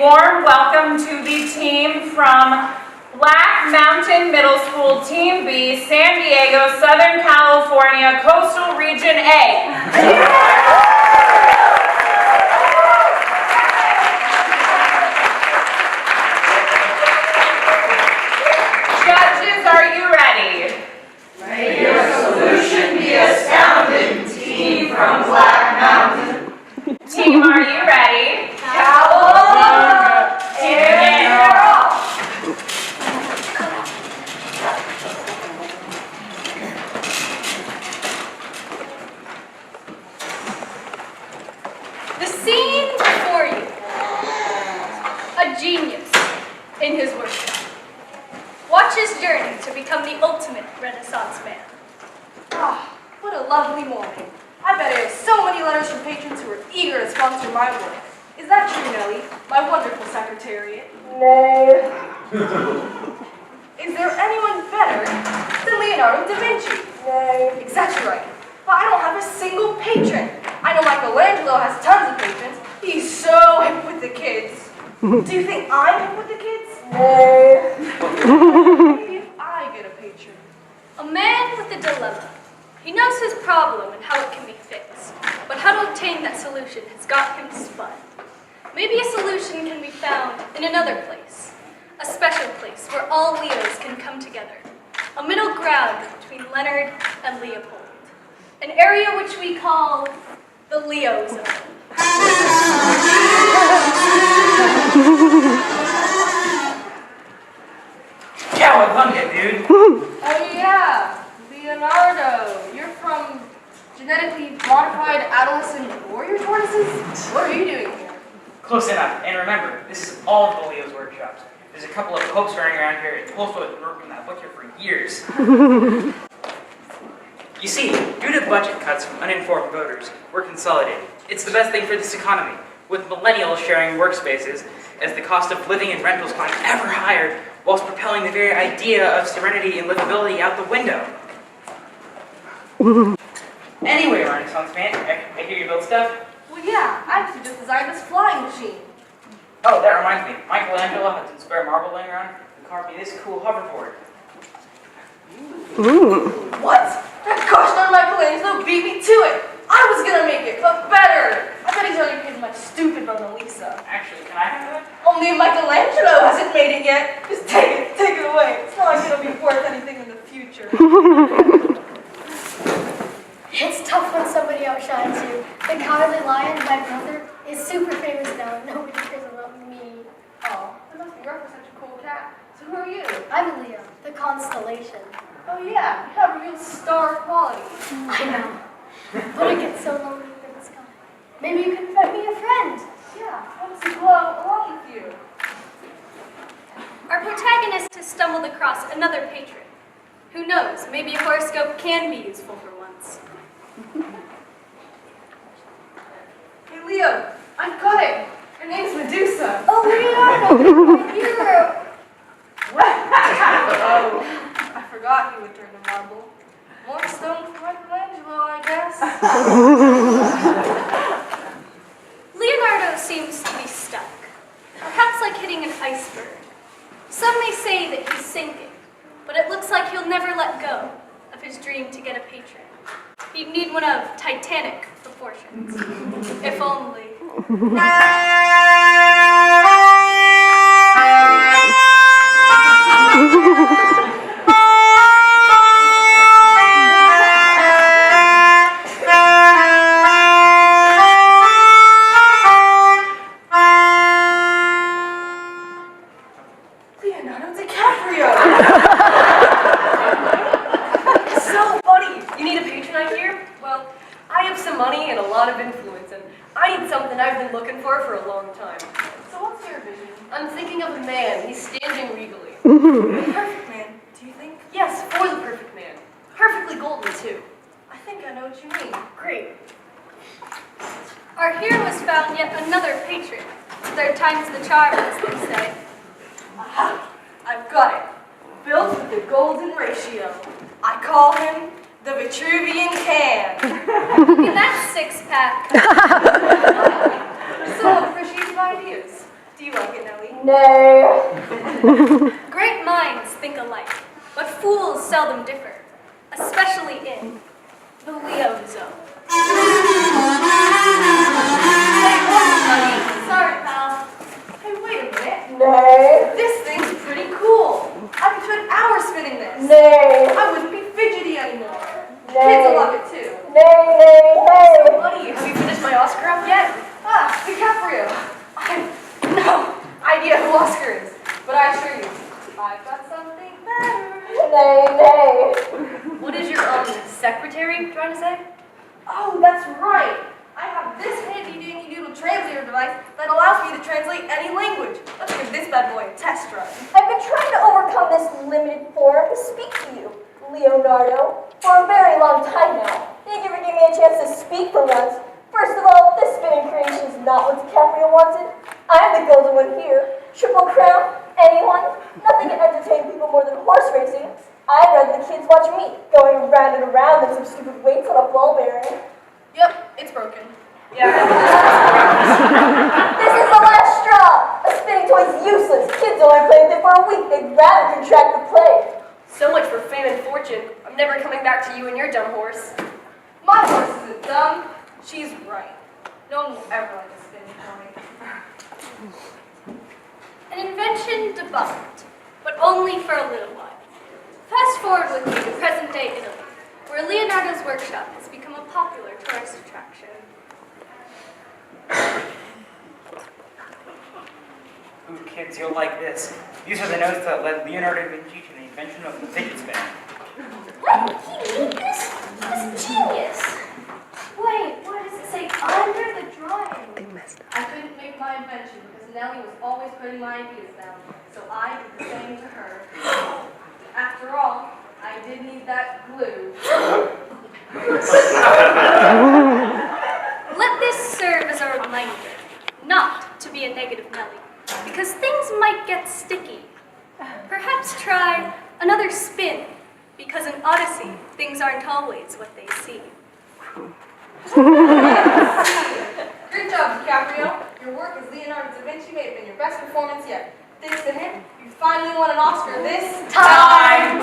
warm welcome to the team from Black Mountain Middle School, Team B, San Diego, Southern California, Coastal Region A. Judges, are you ready? May your solution be astounding, team from Black Mountain. Team, are you ready? Cowabunga! And you're off! The scene before you. A genius in his workshop. Watch his journey to become the ultimate Renaissance man. Ah, what a lovely morning. I bet I have so many letters from patrons who are eager to sponsor my work. Is that true, Nellie? My wonderful secretariat? No. Is there anyone better than Leonardo da Vinci? No. Exactly right. But I don't have a single patron. I know Michelangelo has tons of patrons. He's so hip with the kids. Do you think I'm hip with the kids? No. Maybe if I get a patron. A man with a dilemma. He knows his problem and how it can be fixed, but how to obtain that solution has got him spun. Maybe a solution can be found in another place, a special place where all Leos can come together, a middle ground between Leonard and Leopold, an area which we call the Leo Zone. Cowabunga, dude! Oh yeah, Leonardo. You're from genetically modified adolescent warrior tortoises? What are you doing here? Close enough. And remember, this is all of the Leo's workshops. There's a couple of popes running around here, and Tolstoy has been working on that book here for years. You see, due to budget cuts from uninformed voters, we're consolidating. It's the best thing for this economy, with millennials sharing workspaces as the cost of living and rentals climb ever higher, whilst propelling the very idea of serenity and livability out the window. Anyway, Renaissance man, I hear you build stuff. Well yeah, I actually just designed this flying machine. Oh, that reminds me. Michelangelo had some spare marble laying around and carved me this cool hoverboard. What? That gosh darn Michelangelo beat me to it. I was gonna make it, but better. I bet he's already paid my stupid Mona Lisa. Actually, can I have that? Only Michelangelo hasn't made it yet. Just take it away. It's not like it'll be worth anything in the future. It's tough when somebody outshines you. The Cowardly Lion, my brother, is super famous now and nobody cares about me. Oh, that must be rough for such a cool cat. So who are you? I'm a Leo, the constellation. Oh yeah, you have real star quality. I know, but it gets so lonely in the sky. Maybe you can find me a friend. Yeah, I want to glow along with you. Our protagonist has stumbled across another patron. Who knows, maybe a horoscope can be useful for once. Hey Leo, I've got it. Her name's Medusa. Oh, Leonardo, my hero. Oh, I forgot he would turn to marble. More stone for Michelangelo, I guess. Leonardo seems to be stuck, perhaps like hitting an iceberg. Some may say that he's sinking, but it looks like he'll never let go of his dream to get a patron. He'd need one of Titanic proportions, if only. Leonardo DiCaprio! So funny! You need a patron, I hear? Well, I have some money and a lot of influence, and I need something I've been looking for a long time. So what's your vision? I'm thinking of a man. He's standing regally. The perfect man, do you think? Yes, for the perfect man. Perfectly golden, too. I think I know what you mean. Great. Our hero has found yet another patron. Third time's the charm, as they say. Aha! I've got it. Built with the golden ratio. I call him the Vitruvian can. Look at that six-pack. So appreciative ideas. Do Do you like it, Nellie? No. Great minds think alike, but fools seldom differ, especially in the Leo zone. Hey, look, buddy. Sorry, pal. Hey, wait a minute. No. This thing's pretty cool. I could spend hours spinning this. No. I wouldn't be fidgety anymore. No. Kids will love it too. No. Buddy, have you finished my Oscar up yet? DiCaprio. I have no idea who Oscar is, but I assure you, I've got something better. No. What is your secretary trying to say? Oh, that's right. I have this handy-dandy doodle translator device that allows me to translate any language. Let's give this bad boy a test run. I've been trying to overcome this limited form to speak to you, Leonardo, for a very long time now. Thank you for giving me a chance to speak for once. First of all, this spinning creation is not what DiCaprio wanted. I'm the golden one here. Triple crown, anyone? Nothing can entertain people more than horse racing. I'd rather the kids watch me going round and around than some stupid weights on a ball bearing. Yep, it's broken. This is the last straw. A spinning toy's useless. Kids only play with it for a week. They'd rather contract the plague. So much for fame and fortune. I'm never coming back to you and your dumb horse. My horse isn't dumb. She's right. No one will ever like a spinning toy. An invention debunked, but only for a little while. Fast forward with me to present-day Italy, where Leonardo's workshop has become a popular tourist attraction. Ooh, kids, you'll like this. These are the notes that led Leonardo da Vinci to the invention of the fidget spinner. What? He made this? This is genius. Wait, what does it say under the drawing? I couldn't make my invention because Nellie was always putting my ideas down, so I did the same to her. After all, I did need that glue. Let this serve as a reminder not to be a negative Nelly, because things might get sticky. Perhaps try another spin, because in Odyssey, things aren't always what they seem. Great job, DiCaprio. Your work as Leonardo da Vinci may have been your best performance yet. Thanks to him, you finally won an Oscar this time.